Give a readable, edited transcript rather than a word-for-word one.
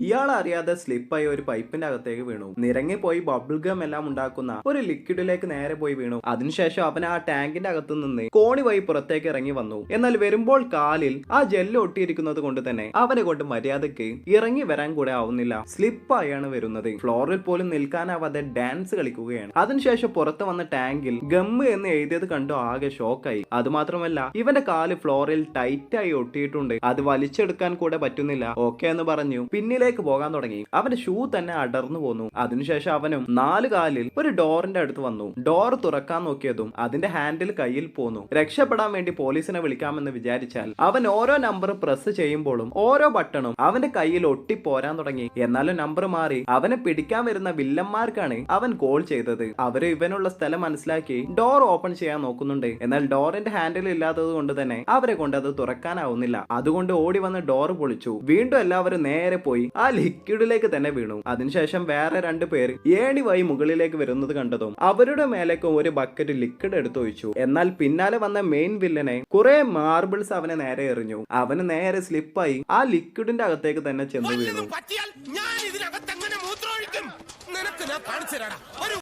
ഇയാൾ അറിയാതെ സ്ലിപ്പായി ഒരു പൈപ്പിന്റെ അകത്തേക്ക് വീണു. നിരങ്ങി പോയി ബബിൾ ഗം എല്ലാം ഉണ്ടാക്കുന്ന ഒരു ലിക്വിഡിലേക്ക് നേരെ പോയി വീണു. അതിനുശേഷം അവൻ ആ ടാങ്കിന്റെ അകത്തു നിന്ന് കോണി വഴി പുറത്തേക്ക് ഇറങ്ങി വന്നു. എന്നാൽ വരുമ്പോൾ കാലിൽ ആ ജെല്ല് ഒട്ടിയിരിക്കുന്നത് കൊണ്ട് തന്നെ അവനെ കൊണ്ട് മര്യാദക്ക് ഇറങ്ങി വരാൻ കൂടെ ആവുന്നില്ല. സ്ലിപ്പായാണ് വരുന്നത്. ഫ്ലോറിൽ പോലും നിൽക്കാനാവാതെ ഡാൻസ് കളിക്കുകയാണ്. അതിനുശേഷം പുറത്ത് വന്ന ടാങ്കിൽ ഗമ്മ് എന്ന് എഴുതിയത് കണ്ടു ആകെ ഷോക്കായി. അതുമാത്രമല്ല ഇവന്റെ കാല് ഫ്ലോറിൽ ടൈറ്റായി ഒട്ടിയിട്ടുണ്ട്. അത് വലിച്ചെടുക്കാൻ കൂടെ പറ്റുന്നില്ല. ഓക്കെ എന്ന് പറഞ്ഞു പിന്നിലേക്ക് പോകാൻ തുടങ്ങി. അവന്റെ ഷൂ തന്നെ അടർന്നു പോന്നു. അതിനുശേഷം അവനും 4 കാലിൽ ഒരു ഡോറിന്റെ അടുത്ത് വന്നു. ഡോർ തുറക്കാൻ നോക്കിയതും അതിന്റെ ഹാൻഡിൽ കയ്യിൽ പോന്നു. രക്ഷപ്പെടാൻ വേണ്ടി പോലീസിനെ വിളിക്കാമെന്ന് വിചാരിച്ചാൽ അവൻ ഓരോ നമ്പർ പ്രസ് ചെയ്യുമ്പോഴും ഓരോ ബട്ടണും അവന്റെ കയ്യിൽ ഒട്ടിപ്പോരാൻ തുടങ്ങി. എന്നാലും നമ്പർ മാറി അവനെ പിടിക്കാൻ വരുന്ന വില്ലന്മാർക്കാണ് അവൻ കോൾ ചെയ്തത്. അവര് ഇവനുള്ള സ്ഥലം മനസ്സിലാക്കി ഡോർ ഓപ്പൺ ചെയ്യാൻ നോക്കുന്നുണ്ട്. എന്നാൽ ഡോറിന്റെ ഹാൻഡിൽ ഇല്ലാത്തത് കൊണ്ട് തന്നെ അവരെ കൊണ്ട് അത് തുറക്കാനാവുന്നില്ല. അതുകൊണ്ട് ഓടി വന്ന് ഡോർ പൊളിച്ചു. വീണ്ടും എല്ലാവരും നേരെ പോയി ആ ലിക്വിഡിലേക്ക് തന്നെ വീണു. അതിനുശേഷം വേറെ 2 പേർ ഏണി വഴി മുകളിലേക്ക് വരുന്നത് കണ്ടതും അവരുടെ മേലേക്ക് ഒരു ബക്കറ്റ് ലിക്വിഡ് എടുത്തൊഴിച്ചു. എന്നാൽ പിന്നാലെ വന്ന മെയിൻ വില്ലനെ കുറെ മാർബിൾസ് അവനെ നേരെ എറിഞ്ഞു. അവന് നേരെ സ്ലിപ്പായി ആ ലിക്വിഡിന്റെ അകത്തേക്ക് തന്നെ ചെന്ന് വീണു.